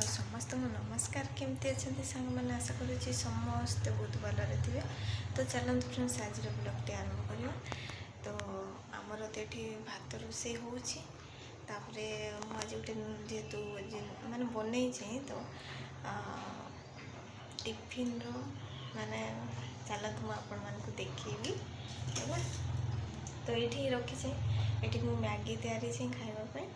समस्त नमस्कार केमती अच्छा सांग मैंने आशा करुँच समस्ते बहुत भलरे थे। तो चलते फ्रेंड्स आज ब्लॉगटी आरंभ करवा। तो आमर तो ये भात रोषे होपर मुझे गोटे जेहेतु माने बन तो टिफिन माने चलते मुझे आपण मानक देखी है। तो ये रखी ये मैगी तैयारी खावाई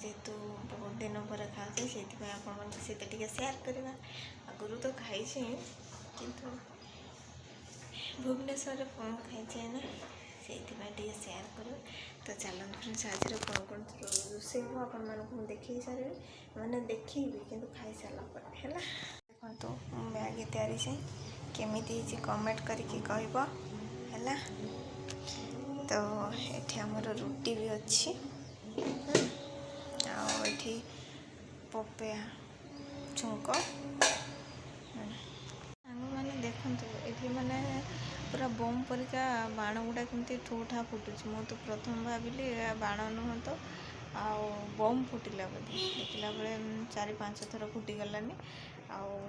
जेहेतु बहुत दिन पर खाऊे से आपटे सेयार करवा। आगुरी तो खाई किंतु भुवनेश्वर खाई ना से सेयार कर। तो चलते फ्रेंड्स आज कौन कौन रोषे हम आपण मानक देखी सारे मैंने देखी कि खाई सारा है। देखो मैगी तैयारी केमी कमेंट करके कहब है। तो ये आमर रुटी भी अच्छी आठी पपेया छुंक सांग मैंने देखु ये माने पूरा बम परिका बाण गुड़ा कमी ठो ठा फुटुच। मु तो प्रथम भाविली बाण नुह तो बम फुटिला बोधे देखला बेले 4-5 थर फुटीगलानी।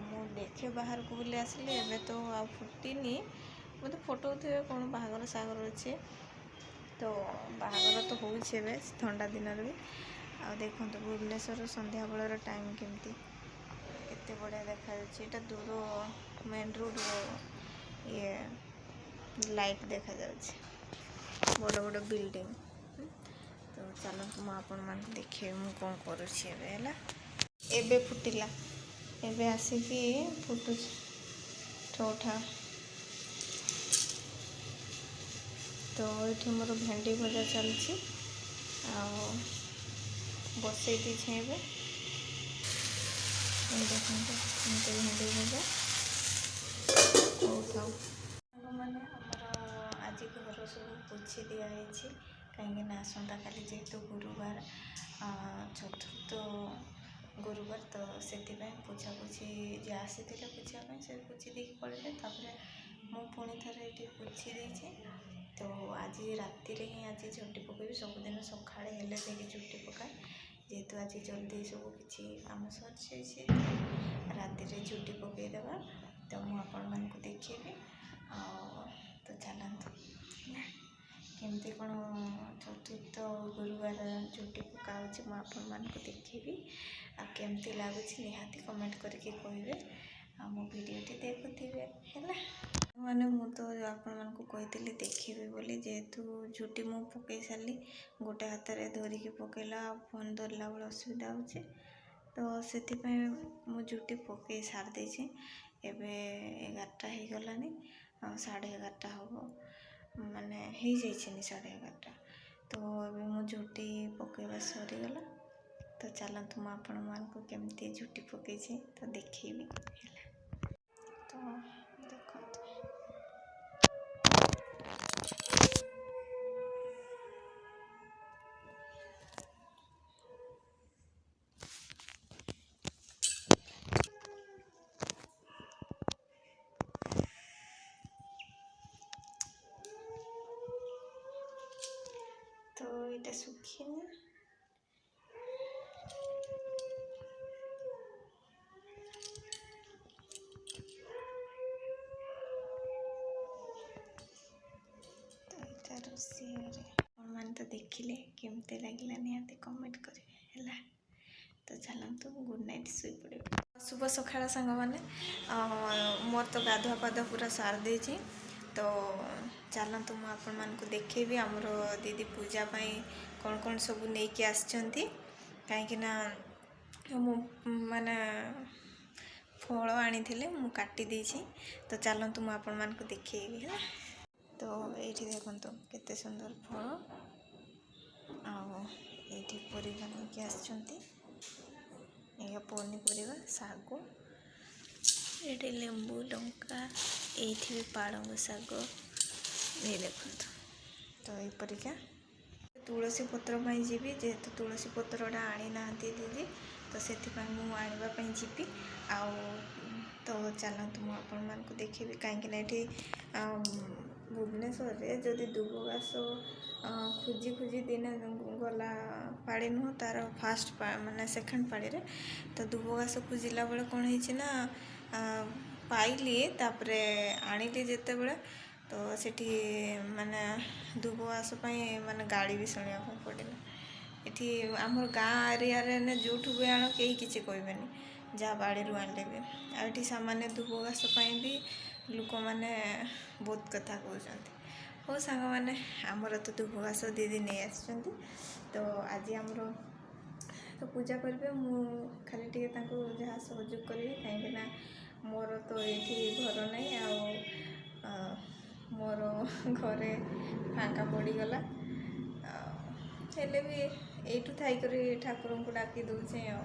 मु देखे बाहर को बोली आसिली एबे तो फुटीनी मतलब फोटो थे कौन बाहागर सागर अच्छे। तो बाहागर तो हो ठंडा दिन भी आ देखो भुवनेश्वर संध्या बेलर टाइम केमती केते बढ़िया देखा यहाँ दूर मेन रोड ये लाइट देखा बड़ बड़ बिल्डिंग। तो चलते मुझे आपण मान देखे मु कौन करुँचे फुटिला एबे आसिकी फुटु ठोठा। तो ये मोर भेंडी भजा चलती बसई दीछे देखते भेंडी भजा हो मैंने आज घर सब पोछी दिखाई कहीं आसंता काली जेहेतु गुरुवार चतुर्थ गुरुवार तो से पोछापोछी जे आसी पोछापी से पोछी दी पड़े मु पुणी थे ये पोछी देची। तो आज राति ही आज झुटी पकई सबुदिन सकाଳେ हेले झुटी पकाए जेहेतु आज जल्दी सब किसी कम सर राति झुटी पकईदेवा। तो मुझे देखी तो चलते केमती कौन चतुर्थ गुरुवार झुटी पकाऊँ मुझे देखी आमती लगुच निहाती कमेंट करके कहे मो भिडियोटी देखुवे है। मैंने तो आपण मानक कही देखी बोली जेहेतु झुटी मु पकई सारी गोटे हाथ में धरिकी पकईला फोन धरला बेले असुविधा हो। तो से झुटी पकई सारी एबे 11टा हो गलानी 11:30 हम माने हो जाइए 11:30। तो ये मो झुटी पकईवा सरीगला। तो चलते मुझे आपण मानक केमती झुटी पकई तो देखी। तो देखो तो ये सुखी मैंने तो देखिले केमती लगे निहाती कमेंट करेंगे है। तो चलतु गुड नाइट शुई पड़े। शुभ सकाळ सांग मैंने मोर तो गाधुआ पाधुआ पूरा सार दे। तो चलतु मुझे आपण मानक देखेबी आमर दीदी पूजा कौन कौन सब नहीं कि आसचंती कहीं माने फल आनी मु काटी देछि। तो चलतु मुझे आपण मानक देखेबी है। तो ये देखो केते सुंदर फल आठी परिवा नहीं आसचंती ये पनीपरिया शाग ये लेंबू लंका ये भी पालंग शाग ये देखो। तो यपरिका तुलसी पत्र जी जेहेतु तुलसी पत्रटा आनी ना दीदी तो से मुझे जी तो चलतु मुझे आपण मानक देखी कहीं ये ଭୁବନେଶ୍ୱରରେ ଯଦି ଦୁବ ଘାସ ଖୋଜି ଖୋଜି ଦିନେ ଗଲା ପାଳି ନୁହଁ ତା'ର ଫାର୍ଷ୍ଟ ମାନେ ସେକେଣ୍ଡ ପାଳିରେ ତ ଦୁବ ଘାସ ଖୋଜିଲା ବେଳେ କ'ଣ ହେଇଛି ନା ପାଇଲି, ତାପରେ ଆଣିଲି ଯେତେବେଳେ ତ ସେଠି ମାନେ ଦୁବ ଘାସ ପାଇଁ ମାନେ ଗାଳି ବି ଶୁଣିବା ପାଇଁ ପଡ଼ିଲା। ଏଠି ଆମର ଗାଁ ଏରିଆରେ ଯେଉଁଠୁ ବି ଆଣ କେହି କିଛି କହିବେନି, ଯାହା ବାଡ଼ିରୁ ଆଣିଲେ ବି। ଆଉ ଏଠି ସାମାନ୍ୟ ଦୁବ ଘାସ ପାଇଁ ବି ଲୋକମାନେ ବହୁତ କଥା କହୁଛନ୍ତି। ହଉ ସାଙ୍ଗମାନେ, ଆମର ତ ଦୁବ ଘାସ ଦିଦି ନେଇ ଆସିଛନ୍ତି, ତ ଆଜି ଆମର ତ ପୂଜା କରିବେ। ମୁଁ ଖାଲି ଟିକେ ତାଙ୍କୁ ଯାହା ସହଯୋଗ କରିବି, କାହିଁକିନା ମୋର ତ ଏଇଠି ଘର ନାହିଁ, ଆଉ ମୋର ଘରେ ଫାଙ୍କା ପଡ଼ିଗଲା। ହେଲେ ବି ଏଇଠୁ ଥାଇକରି ଠାକୁରଙ୍କୁ ଡାକି ଦେଉଛେ। ଆଉ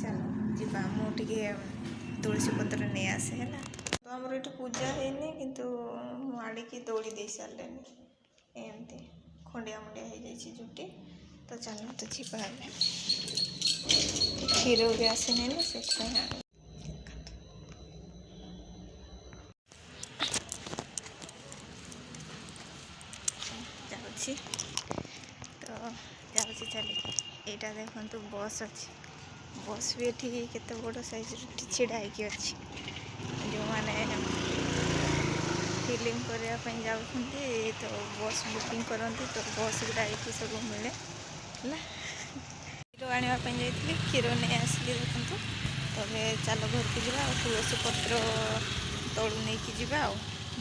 ଚାଲ ଯିବା, ମୁଁ ଟିକେ ତୁଳସୀ ପତ୍ର ନେଇ ଆସେ ହେଲା। ତ ଆମର ଏଠି ପୂଜା ହେଇନି, କିନ୍ତୁ ମୁଁ ଆଣିକି ଦୋଳି ଦେଇ ସାରିଲେଣି। ଏମିତି ଖଣ୍ଡିଆ ମୁଣ୍ଡିଆ ହେଇଯାଇଛି ଚୁଟି। ତ ଚାଲନ୍ତୁ ଯିବା। ହେଲେ କ୍ଷୀର ବି ଆସିନି ନା, ସେଥିପାଇଁ ଆଣି ଯାଉଛି। ତ ଯାଉଛି ଚାଲିକି। ଏଇଟା ଦେଖନ୍ତୁ ବସ୍ ଅଛି। ବସ୍ ବି ଏଠି କେତେ ବଡ଼ ସାଇଜ୍ର ଛିଡ଼ା ହେଇକି ଅଛି। ଯେଉଁମାନେ ଫିଲ୍ମ କରିବା ପାଇଁ ଯାଉଛନ୍ତି ତ ବସ୍ ବୁକିଂ କରନ୍ତି, ତ ବସ୍ ଗୁଡ଼ା ଏଠି ସବୁ ମିଳେ ହେଲା। କ୍ଷୀର ଆଣିବା ପାଇଁ ଯାଇଥିଲି, କ୍ଷୀର ନେଇ ଆସିଲି ଦେଖନ୍ତୁ। ତବେ ଚାଲ ଘରକୁ ଯିବା, ଆଉ ତୁଳସୀ ପତ୍ର ତଳୁ ନେଇକି ଯିବା, ଆଉ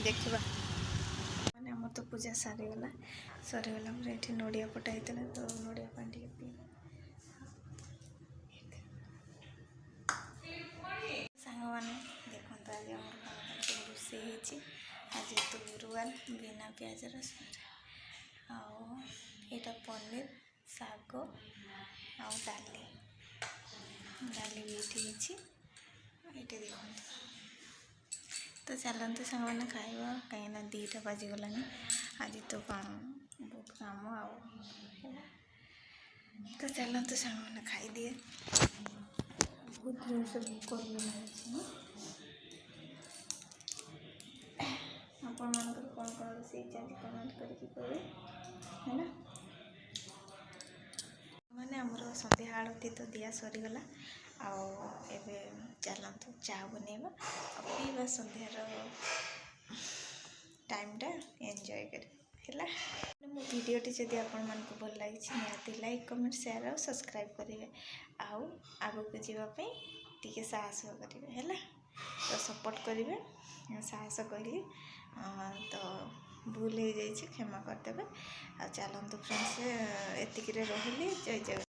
ଦେଖିବା। ମାନେ ଆମର ତ ପୂଜା ସରିଗଲା ପରେ ଏଠି ନଡ଼ିଆ ପଟା ହେଇଥିଲା, ତ ନଡ଼ିଆ ପାଣି ଟିକେ ପିଇବା। ସାଙ୍ଗମାନେ ଦେଖନ୍ତୁ, ଆଜି ଆମର କ'ଣ ସବୁ ରୋଷେଇ ହେଇଛି। ଆଜି ତ ଗୁରୁବାର, ବିନା ପିଆଜ ରସୁଣରେ। ଆଉ ଏଇଟା ପନିର, ଶାଗ ଆଉ ଡାଲି ବି ଏଇଠି ହେଇଛି। ଏଇଠି ଦେଖନ୍ତୁ। ତ ଚାଲନ୍ତୁ ସାଙ୍ଗମାନେ ଖାଇବା, କାହିଁକିନା 2ଟା ବାଜିଗଲାଣି। ଆଜି ତ ବହୁତ କାମ ଆଉ। ତ ଚାଲନ୍ତୁ ସାଙ୍ଗମାନେ ଖାଇଦିଏ। ବହୁତ ଜିନିଷ ଭୋକ ବି ଲାଗୁଛି। ଆପଣମାନଙ୍କର କ'ଣ କ'ଣ ରୋଷେଇ ଚାଲିଛି କମେଣ୍ଟ କରିକି କହିବେ ହେଲା। ମାନେ ଆମର ସନ୍ଧ୍ୟା ଆଳତି ତ ଦିଆ ସରିଗଲା, ଆଉ ଏବେ ଚାଲନ୍ତୁ ଚା ବନେଇବା ଆଉ ପିଇବା। ସନ୍ଧ୍ୟାର ଟାଇମ୍ଟା ଏନ୍ଜୟ କରିବା ହେଲା। ମୋ ଭିଡ଼ିଓଟି ଯଦି ଆପଣମାନଙ୍କୁ ଭଲ ଲାଗିଛି, ନିହାତି ଲାଇକ୍, କମେଣ୍ଟ, ସେୟାର ଆଉ ସବସ୍କ୍ରାଇବ୍ କରିବେ। ଆଉ ଆଗକୁ ଯିବା ପାଇଁ ଟିକେ ସାହସ କରିବେ ହେଲା। ତ ସପୋର୍ଟ କରିବେ। ସାହସ କହିଲି ତ ଭୁଲ ହେଇଯାଇଛି, କ୍ଷମା କରିଦେବେ। ଆଉ ଚାଲନ୍ତୁ ଫ୍ରେଣ୍ଡସ୍, ଏତିକିରେ ରହିଲି। ଜୟ ଜଗନ୍ନାଥ।